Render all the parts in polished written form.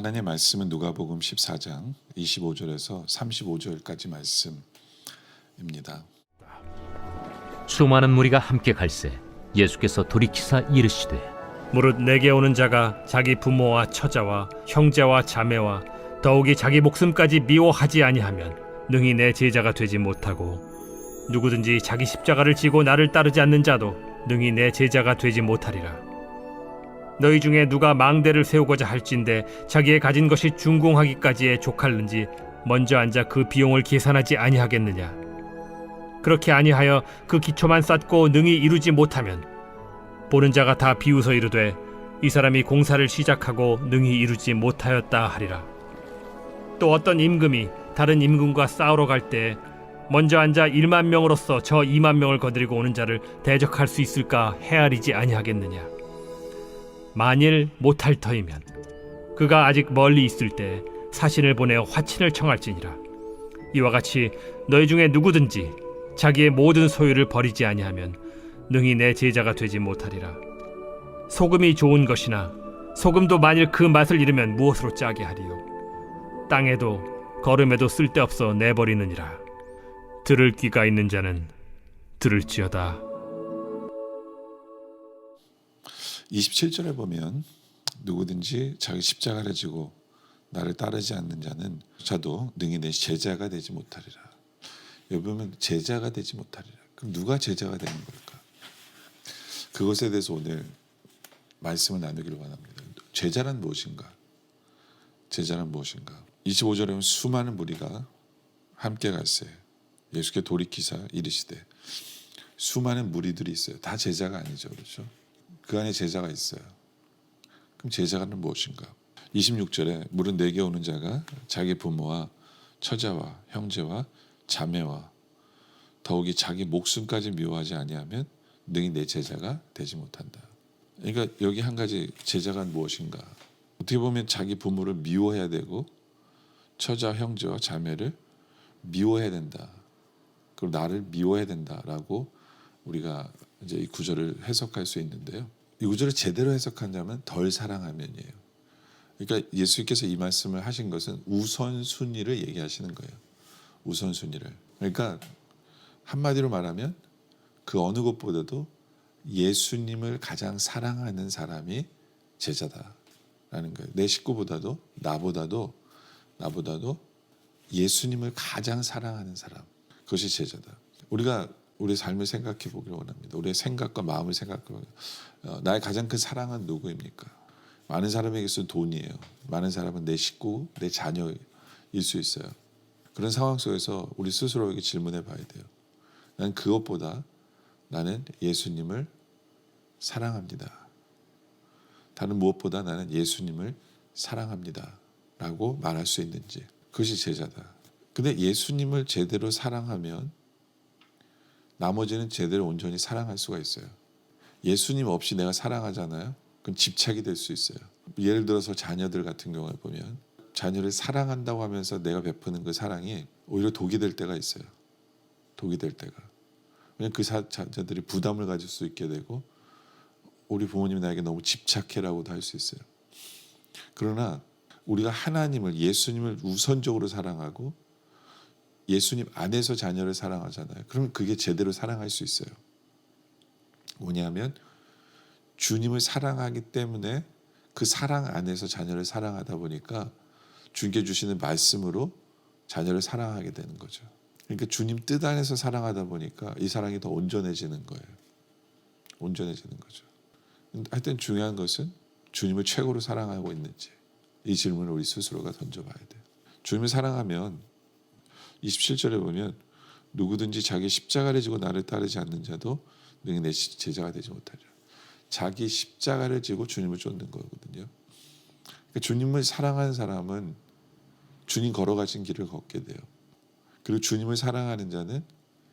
하나님의 말씀은 누가복음 14장 25절에서 35절까지 말씀입니다. 수많은 무리가 함께 갈새 예수께서 돌이키사 이르시되 무릇 내게 오는 자가 자기 부모와 처자와 형제와 자매와 더욱이 자기 목숨까지 미워하지 아니하면 능히 내 제자가 되지 못하고 누구든지 자기 십자가를 지고 나를 따르지 않는 자도 능히 내 제자가 되지 못하리라. 너희 중에 누가 망대를 세우고자 할진대 자기의 가진 것이 준공하기까지에 족할는지 먼저 앉아 그 비용을 계산하지 아니하겠느냐. 그렇게 아니하여 그 기초만 쌓고 능히 이루지 못하면 보는 자가 다 비웃어 이르되 이 사람이 공사를 시작하고 능히 이루지 못하였다 하리라. 또 어떤 임금이 다른 임금과 싸우러 갈 때 먼저 앉아 1만 명으로서 저 2만 명을 거느리고 오는 자를 대적할 수 있을까 헤아리지 아니하겠느냐. 만일 못할 터이면 그가 아직 멀리 있을 때 사신을 보내어 화친을 청할지니라. 이와 같이 너희 중에 누구든지 자기의 모든 소유를 버리지 아니하면 능히 내 제자가 되지 못하리라. 소금이 좋은 것이나 소금도 만일 그 맛을 잃으면 무엇으로 짜게 하리요. 땅에도 거름에도 쓸데없어 내버리느니라. 들을 귀가 있는 자는 들을지어다. 27절에 보면 누구든지 자기 십자가를 지고 나를 따르지 않는 자는 자도 능히 내 제자가 되지 못하리라. 여기 보면 제자가 되지 못하리라. 그럼 누가 제자가 되는 걸까? 그것에 대해서 오늘 말씀을 나누기를 원합니다. 제자란 무엇인가? 제자란 무엇인가? 25절에 보면 수많은 무리가 함께 갈새 예수께 돌이키사 이르시되, 수많은 무리들이 있어요. 다 제자가 아니죠, 그렇죠? 그 안에 제자가 있어요. 그럼 제자는 무엇인가? 26절에 무릇 내게 오는 자가 자기 부모와 처자와 형제와 자매와 더욱이 자기 목숨까지 미워하지 아니하면 능히 내 제자가 되지 못한다. 그러니까 여기 한 가지 제자가 무엇인가? 어떻게 보면 자기 부모를 미워해야 되고 처자, 형제와 자매를 미워해야 된다. 그리고 나를 미워해야 된다라고 우리가 이제 이 구절을 해석할 수 있는데요. 이 구절을 제대로 해석한다면 덜 사랑하면이에요. 그러니까 예수님께서 이 말씀을 하신 것은 우선순위를 얘기하시는 거예요. 우선순위를. 그러니까 한마디로 말하면 그 어느 것보다도 예수님을 가장 사랑하는 사람이 제자다라는 거예요. 내 식구보다도 나보다도 예수님을 가장 사랑하는 사람, 그것이 제자다. 우리가 우리 삶을 생각해 보기를 원합니다. 우리의 생각과 마음을 생각해 보기를. 나의 가장 큰 사랑은 누구입니까? 많은 사람에게서 돈이에요. 많은 사람은 내 식구, 내 자녀일 수 있어요. 그런 상황 속에서 우리 스스로에게 질문해 봐야 돼요. 난 그것보다 나는 예수님을 사랑합니다. 다른 무엇보다 나는 예수님을 사랑합니다. 라고 말할 수 있는지. 그것이 제자다. 근데 예수님을 제대로 사랑하면 나머지는 제대로 온전히 사랑할 수가 있어요. 예수님 없이 내가 사랑하잖아요. 그럼 집착이 될 수 있어요. 예를 들어서 자녀들 같은 경우에 보면 자녀를 사랑한다고 하면서 내가 베푸는 그 사랑이 오히려 독이 될 때가 있어요. 독이 될 때가. 왜냐하면 그 자녀들이 부담을 가질 수 있게 되고 우리 부모님이 나에게 너무 집착해라고도 할 수 있어요. 그러나 우리가 하나님을, 예수님을 우선적으로 사랑하고 예수님 안에서 자녀를 사랑하잖아요. 그러면 그게 제대로 사랑할 수 있어요. 뭐냐면 주님을 사랑하기 때문에 그 사랑 안에서 자녀를 사랑하다 보니까 주님께 주시는 말씀으로 자녀를 사랑하게 되는 거죠. 그러니까 주님 뜻 안에서 사랑하다 보니까 이 사랑이 더 온전해지는 거예요. 온전해지는 거죠. 하여튼 중요한 것은 주님을 최고로 사랑하고 있는지, 이 질문을 우리 스스로가 던져봐야 돼요. 주님을 사랑하면 27절에 보면 누구든지 자기 십자가를 지고 나를 따르지 않는 자도 능히 내 제자가 되지 못하리라. 자기 십자가를 지고 주님을 쫓는 거거든요. 그러니까 주님을 사랑하는 사람은 주님 걸어가신 길을 걷게 돼요. 그리고 주님을 사랑하는 자는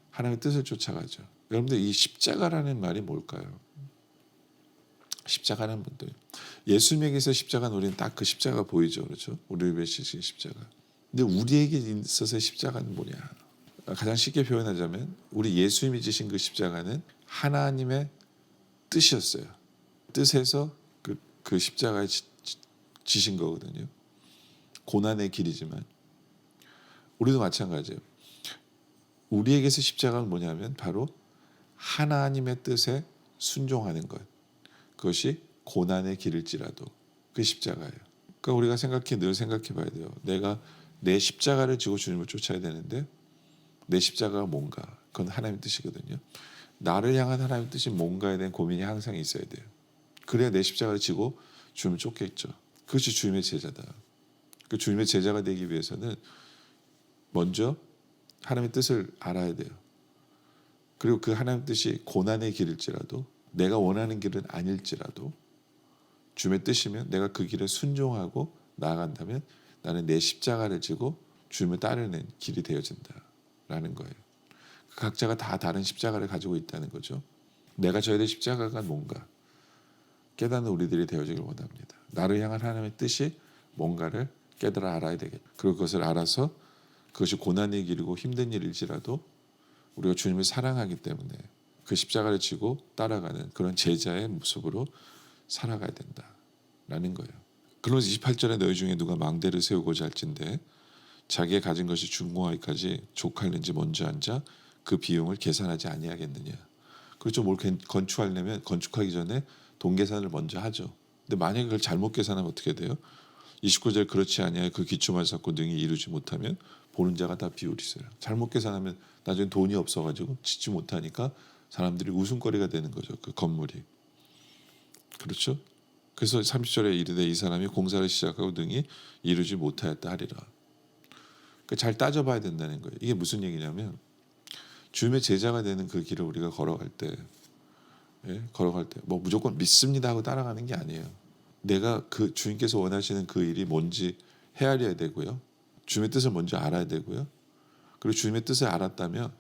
하나님의 뜻을 쫓아가죠. 여러분들 이 십자가라는 말이 뭘까요? 십자가라는 분들, 예수님에게서 십자가는 우리는 딱 그 십자가 보이죠, 그렇죠? 우리를 위해 지신 십자가. 근데 우리에게 있어서의 십자가는 뭐냐? 가장 쉽게 표현하자면 우리 예수님이 지신 그 십자가는 하나님의 뜻이었어요. 뜻에서 그 십자가에 지신 거거든요. 고난의 길이지만 우리도 마찬가지예요. 우리에게서 십자가는 뭐냐면 바로 하나님의 뜻에 순종하는 것. 그것이 고난의 길일지라도 그 십자가예요. 그러니까 우리가 늘 생각해 봐야 돼요. 내가 내 십자가를 지고 주님을 쫓아야 되는데 내 십자가가 뭔가? 그건 하나님의 뜻이거든요. 나를 향한 하나님의 뜻이 뭔가에 대한 고민이 항상 있어야 돼요. 그래야 내 십자가를 지고 주님을 쫓겠죠. 그것이 주님의 제자다. 그 주님의 제자가 되기 위해서는 먼저 하나님의 뜻을 알아야 돼요. 그리고 그 하나님의 뜻이 고난의 길일지라도 내가 원하는 길은 아닐지라도 주님의 뜻이면 내가 그 길에 순종하고 나아간다면 나는 내 십자가를 지고 주님을 따르는 길이 되어진다라는 거예요. 각자가 다 다른 십자가를 가지고 있다는 거죠. 내가 져야 될 십자가가 뭔가 깨닫는 우리들이 되어지길 원합니다. 나를 향한 하나님의 뜻이 뭔가를 깨달아 알아야 되겠다. 그리고 그것을 알아서 그것이 고난의 길이고 힘든 일일지라도 우리가 주님을 사랑하기 때문에 그 십자가를 지고 따라가는 그런 제자의 모습으로 살아가야 된다라는 거예요. 그러면서 28절에 너희 중에 누가 망대를 세우고자 할진대 자기의 가진 것이 중공하기까지 족할는지 먼저 앉아 그 비용을 계산하지 아니하겠느냐. 그렇죠. 뭘 건축하려면 건축하기 전에 돈 계산을 먼저 하죠. 근데 만약에 그걸 잘못 계산하면 어떻게 돼요? 29절 그렇지 아니하여 그 기초만 쌓고 능히 이루지 못하면 보는 자가 다 비울이세요. 잘못 계산하면 나중에 돈이 없어가지고 짓지 못하니까 사람들이 웃음거리가 되는 거죠. 그 건물이. 그렇죠? 그래서 30절에 이르되 이 사람이 공사를 시작하고 능히 이루지 못하였다 하리라. 그러니까 잘 따져봐야 된다는 거예요. 이게 무슨 얘기냐면 주님의 제자가 되는 그 길을 우리가 걸어갈 때 뭐 무조건 믿습니다 하고 따라가는 게 아니에요. 내가 그 주님께서 원하시는 그 일이 뭔지 헤아려야 되고요. 주님의 뜻을 먼저 알아야 되고요. 그리고 주님의 뜻을 알았다면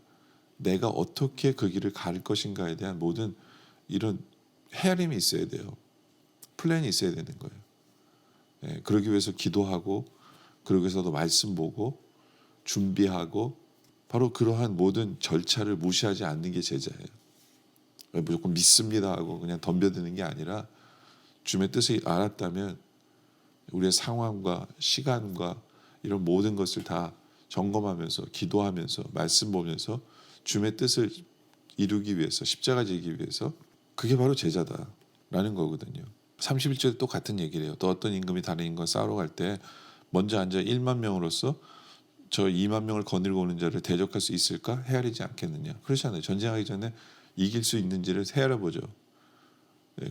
내가 어떻게 그 길을 갈 것인가에 대한 모든 이런 헤아림이 있어야 돼요. 플랜이 있어야 되는 거예요. 그러기 위해서 기도하고 그러기 위해서도 말씀 보고 준비하고 바로 그러한 모든 절차를 무시하지 않는 게 제자예요. 무조건 믿습니다 하고 그냥 덤벼드는 게 아니라 주님의 뜻을 알았다면 우리의 상황과 시간과 이런 모든 것을 다 점검하면서 기도하면서 말씀 보면서 주님의 뜻을 이루기 위해서 십자가 지기 위해서 그게 바로 제자다라는 거거든요. 31절에 또 같은 얘기를 해요. 또 어떤 임금이 다른 임금과 싸우러 갈 때 먼저 앉아 1만 명으로서 저 2만 명을 거느리고 오는 자를 대적할 수 있을까 헤아리지 않겠느냐. 그렇잖아요. 전쟁하기 전에 이길 수 있는지를 헤아려보죠.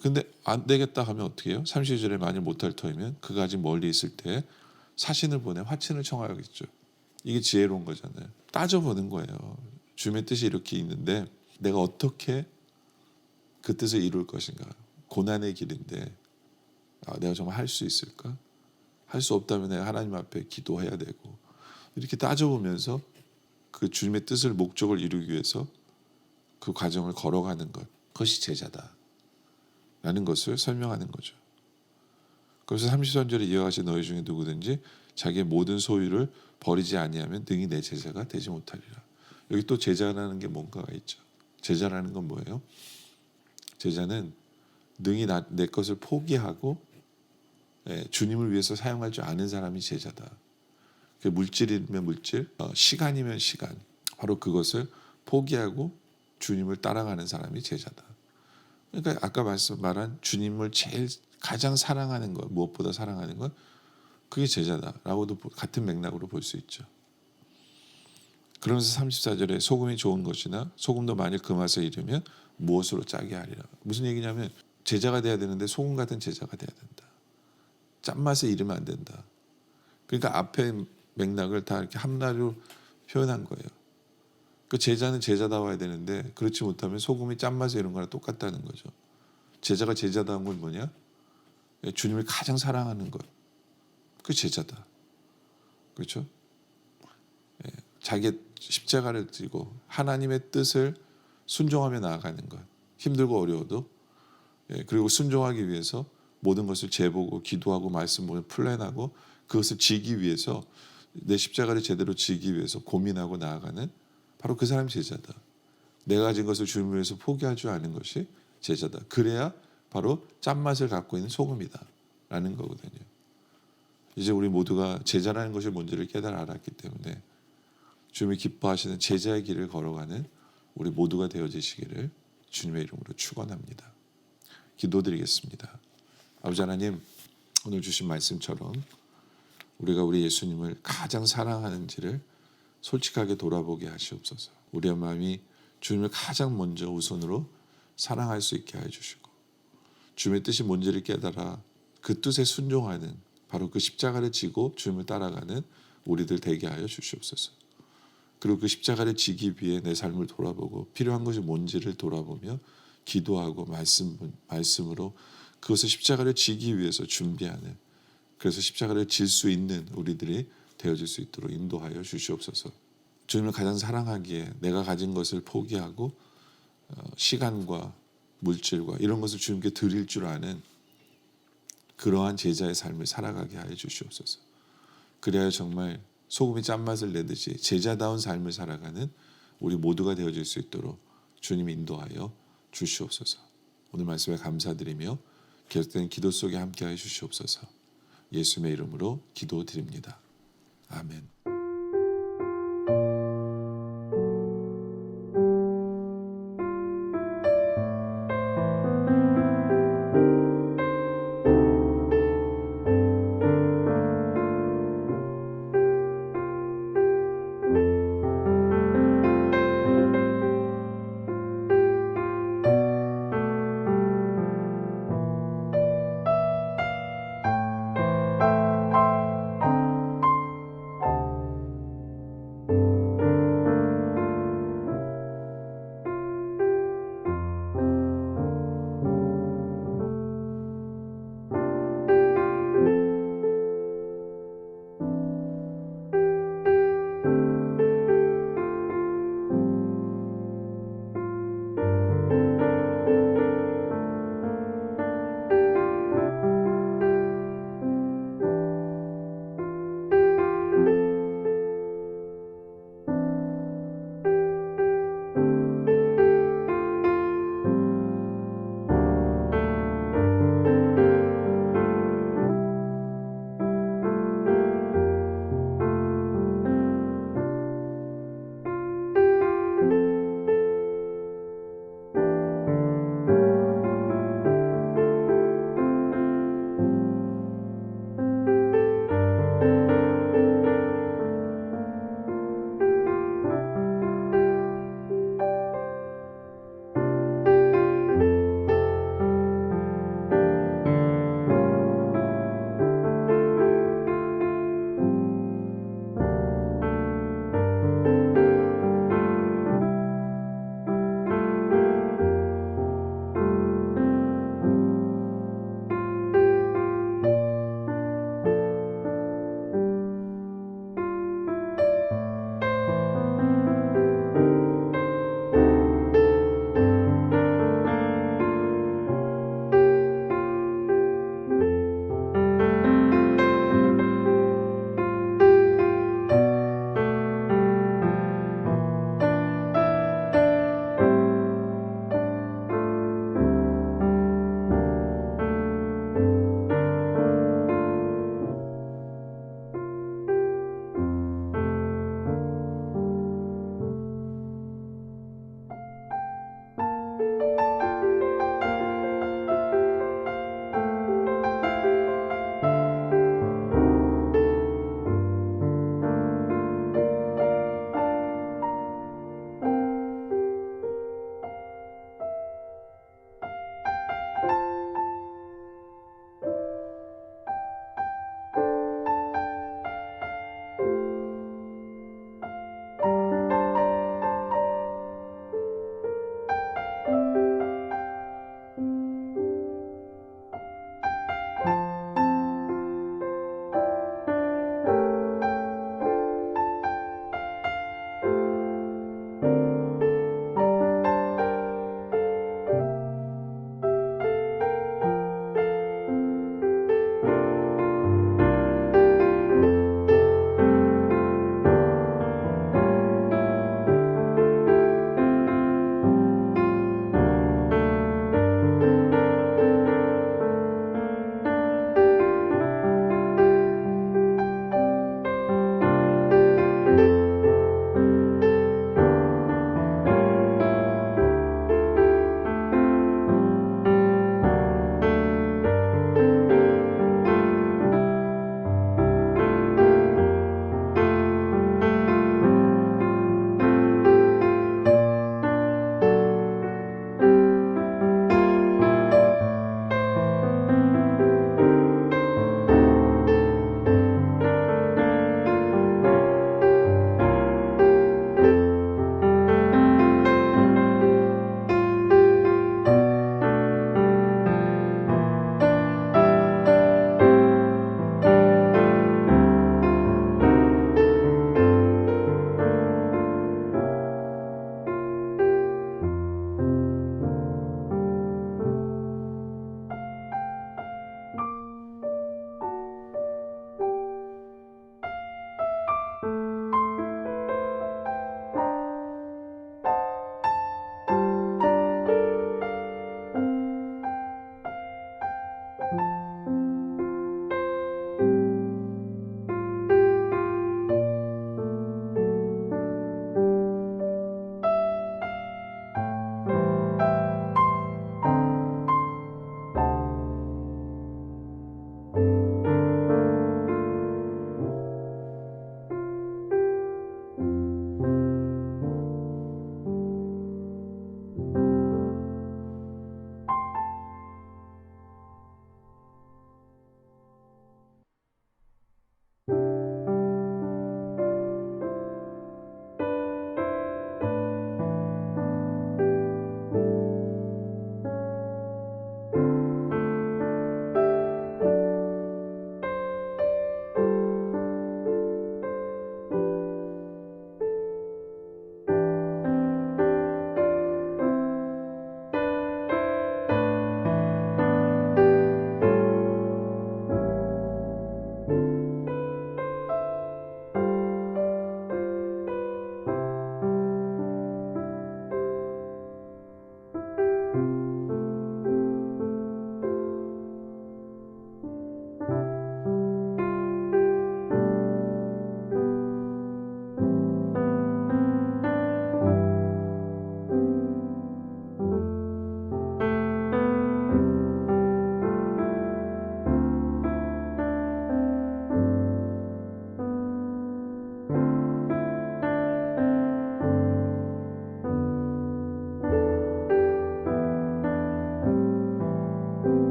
근데 안 되겠다 하면 어떻게 해요? 32절에 만일 못할 터이면 그가 아직 멀리 있을 때 사신을 보내 화친을 청하겠죠. 이게 지혜로운 거잖아요. 따져보는 거예요. 주님의 뜻이 이렇게 있는데 내가 어떻게 그 뜻을 이룰 것인가. 고난의 길인데 내가 정말 할 수 있을까? 할 수 없다면 내가 하나님 앞에 기도해야 되고 이렇게 따져보면서 그 주님의 뜻을 목적을 이루기 위해서 그 과정을 걸어가는 것. 그것이 제자다라는 것을 설명하는 거죠. 그래서 33절에 이어가신 너희 중에 누구든지 자기의 모든 소유를 버리지 아니하면 능히 내 제자가 되지 못하리라. 여기 또 제자라는 게 뭔가가 있죠. 제자라는 건 뭐예요? 제자는 능히 내 것을 포기하고 주님을 위해서 사용할 줄 아는 사람이 제자다. 물질이면 물질, 시간이면 시간. 바로 그것을 포기하고 주님을 따라가는 사람이 제자다. 그러니까 아까 말한 주님을 가장 사랑하는 것, 무엇보다 사랑하는 것, 그게 제자다라고도 같은 맥락으로 볼 수 있죠. 그러면서 34절에 소금이 좋은 것이나 소금도 만일 그 맛을 잃으면 무엇으로 짜게 하리라. 무슨 얘기냐면 제자가 돼야 되는데 소금 같은 제자가 돼야 된다. 짠맛을 잃으면 안 된다. 그러니까 앞에 맥락을 다 이렇게 한마디로 표현한 거예요. 그 제자는 제자다워야 되는데 그렇지 못하면 소금이 짠맛을 잃은 거랑 똑같다는 거죠. 제자가 제자다운 건 뭐냐? 주님을 가장 사랑하는 것. 그 제자다. 그렇죠? 자기의 십자가를 지고 하나님의 뜻을 순종하며 나아가는 것. 힘들고 어려워도 그리고 순종하기 위해서 모든 것을 재보고 기도하고 말씀 보고 플랜하고 그것을 지기 위해서 내 십자가를 제대로 지기 위해서 고민하고 나아가는 바로 그 사람이 제자다. 내가 가진 것을 주님을 위해서 포기할 줄 아는 것이 제자다. 그래야 바로 짠맛을 갖고 있는 소금이다 라는 거거든요. 이제 우리 모두가 제자라는 것이 뭔지를 깨달아 알았기 때문에 주님이 기뻐하시는 제자의 길을 걸어가는 우리 모두가 되어지시기를 주님의 이름으로 축원합니다. 기도드리겠습니다. 아버지 하나님, 오늘 주신 말씀처럼 우리가 우리 예수님을 가장 사랑하는지를 솔직하게 돌아보게 하시옵소서. 우리의 마음이 주님을 가장 먼저 우선으로 사랑할 수 있게 하여 주시고, 주님의 뜻이 뭔지를 깨달아 그 뜻에 순종하는, 바로 그 십자가를 지고 주님을 따라가는 우리들 되게 하여 주시옵소서. 그리고 그 십자가를 지기 위해 내 삶을 돌아보고 필요한 것이 뭔지를 돌아보며 기도하고 말씀으로 그것을 십자가를 지기 위해서 준비하는, 그래서 십자가를 질 수 있는 우리들이 되어질 수 있도록 인도하여 주시옵소서. 주님을 가장 사랑하기에 내가 가진 것을 포기하고 시간과 물질과 이런 것을 주님께 드릴 줄 아는 그러한 제자의 삶을 살아가게 하여 주시옵소서. 그래야 정말 소금이 짠맛을 내듯이 제자다운 삶을 살아가는 우리 모두가 되어질 수 있도록 주님 인도하여 주시옵소서. 오늘 말씀에 감사드리며 계속되는 기도 속에 함께하여 주시옵소서. 예수님의 이름으로 기도드립니다. 아멘.